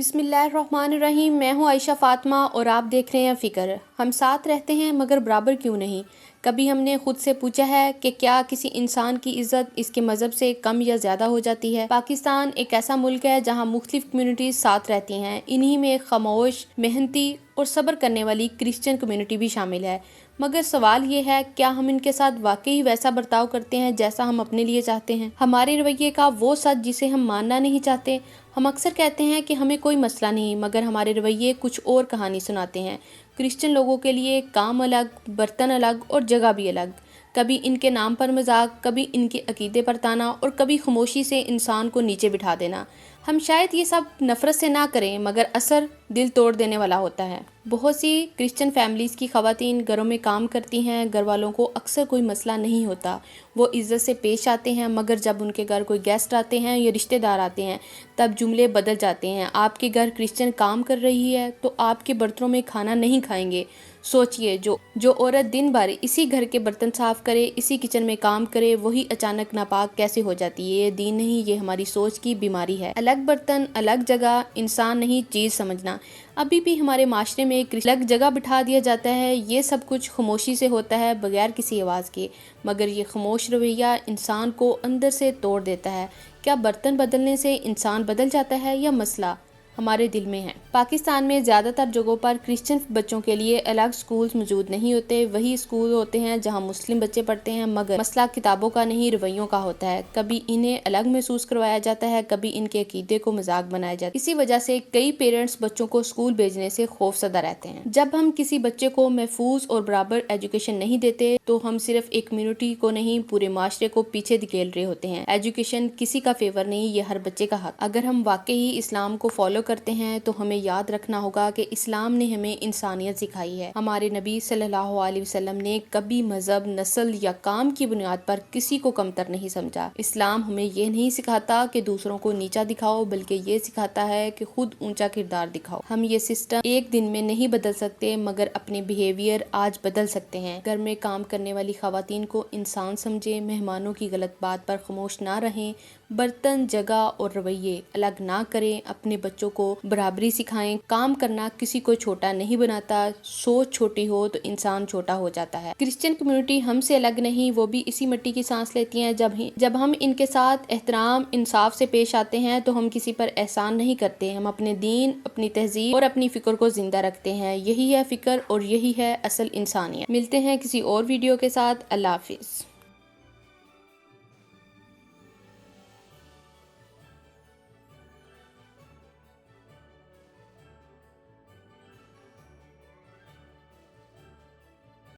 بسم اللہ الرحمن الرحیم۔ میں ہوں عائشہ فاطمہ اور آپ دیکھ رہے ہیں فکر۔ ہم ساتھ رہتے ہیں مگر برابر کیوں نہیں؟ کبھی ہم نے خود سے پوچھا ہے کہ کیا کسی انسان کی عزت اس کے مذہب سے کم یا زیادہ ہو جاتی ہے؟ پاکستان ایک ایسا ملک ہے جہاں مختلف کمیونٹیز ساتھ رہتی ہیں۔ انہی میں خاموش، محنتی اور صبر کرنے والی کرسچن کمیونٹی بھی شامل ہے۔ مگر سوال یہ ہے، کیا ہم ان کے ساتھ واقعی ویسا برتاؤ کرتے ہیں جیسا ہم اپنے لیے چاہتے ہیں؟ ہمارے رویے کا وہ سچ جسے ہم ماننا نہیں چاہتے۔ ہم اکثر کہتے ہیں کہ ہمیں کوئی مسئلہ نہیں، مگر ہمارے رویے کچھ اور کہانی سناتے ہیں۔ کرسچن لوگوں کے لیے کام الگ، برتن الگ اور جگہ بھی الگ۔ کبھی ان کے نام پر مذاق، کبھی ان کے عقیدے پر طعنہ اور کبھی خاموشی سے انسان کو نیچے بٹھا دینا۔ ہم شاید یہ سب نفرت سے نہ کریں، مگر اثر دل توڑ دینے والا ہوتا ہے۔ بہت سی کرسچن فیملیز کی خواتین گھروں میں کام کرتی ہیں۔ گھر والوں کو اکثر کوئی مسئلہ نہیں ہوتا، وہ عزت سے پیش آتے ہیں، مگر جب ان کے گھر کوئی گیسٹ آتے ہیں یا رشتہ دار آتے ہیں تب جملے بدل جاتے ہیں۔ آپ کے گھر کرسچن کام کر رہی ہے تو آپ کے برتنوں میں کھانا نہیں کھائیں گے۔ سوچئے، جو عورت دن بھر اسی گھر کے برتن صاف کرے، اسی کچن میں کام کرے، وہی اچانک ناپاک کیسے ہو جاتی ہے؟ یہ دین نہیں، یہ ہماری سوچ کی بیماری ہے۔ الگ برتن، الگ جگہ، انسان نہیں چیز سمجھنا۔ ابھی بھی ہمارے معاشرے میں ایک الگ جگہ بٹھا دیا جاتا ہے۔ یہ سب کچھ خاموشی سے ہوتا ہے، بغیر کسی آواز کے، مگر یہ خاموش رویہ انسان کو اندر سے توڑ دیتا ہے۔ کیا برتن بدلنے سے انسان بدل جاتا ہے یا مسئلہ ہمارے دل میں ہے؟ پاکستان میں زیادہ تر جگہوں پر کرسچن بچوں کے لیے الگ سکولز موجود نہیں ہوتے۔ وہی سکول ہوتے ہیں جہاں مسلم بچے پڑھتے ہیں، مگر مسئلہ کتابوں کا نہیں، رویوں کا ہوتا ہے۔ کبھی انہیں الگ محسوس کروایا جاتا ہے، کبھی ان کے عقیدے کو مذاق بنایا جاتا ہے۔ اسی وجہ سے کئی پیرنٹس بچوں کو سکول بھیجنے سے خوفزدہ رہتے ہیں۔ جب ہم کسی بچے کو محفوظ اور برابر ایجوکیشن نہیں دیتے تو ہم صرف ایک کمیونٹی کو نہیں، پورے معاشرے کو پیچھے دھکیل رہے ہوتے ہیں۔ ایجوکیشن کسی کا فیور نہیں، یہ ہر بچے کا حق۔ اگر ہم واقعی اسلام کو فالو کرتے ہیں تو ہمیں یاد رکھنا ہوگا کہ اسلام نے ہمیں انسانیت سکھائی ہے۔ ہمارے نبی صلی اللہ علیہ وسلم نے کبھی مذہب، نسل یا کام کی بنیاد پر کسی کو کمتر نہیں سمجھا۔ اسلام ہمیں یہ نہیں سکھاتا کہ دوسروں کو نیچا دکھاؤ، بلکہ یہ سکھاتا ہے کہ خود اونچا کردار دکھاؤ۔ ہم یہ سسٹم ایک دن میں نہیں بدل سکتے، مگر اپنے بیہیویئر آج بدل سکتے ہیں۔ گھر میں کام کرنے والی خواتین کو انسان سمجھیں، مہمانوں کی غلط بات پر خاموش نہ رہیں، برتن، جگہ اور رویے الگ نہ کریں، اپنے بچوں کو برابری سکھائیں۔ کام کرنا کسی کو چھوٹا نہیں بناتا، سوچ چھوٹی ہو تو انسان چھوٹا ہو جاتا ہے۔ کرسچن کمیونٹی ہم سے الگ نہیں، وہ بھی اسی مٹی کی سانس لیتی ہیں۔ جب ہم ان کے ساتھ احترام، انصاف سے پیش آتے ہیں تو ہم کسی پر احسان نہیں کرتے، ہم اپنے دین، اپنی تہذیب اور اپنی فکر کو زندہ رکھتے ہیں۔ یہی ہے فکر اور یہی ہے اصل انسانیت۔ ملتے ہیں کسی اور ویڈیو کے ساتھ۔ اللہ حافظ۔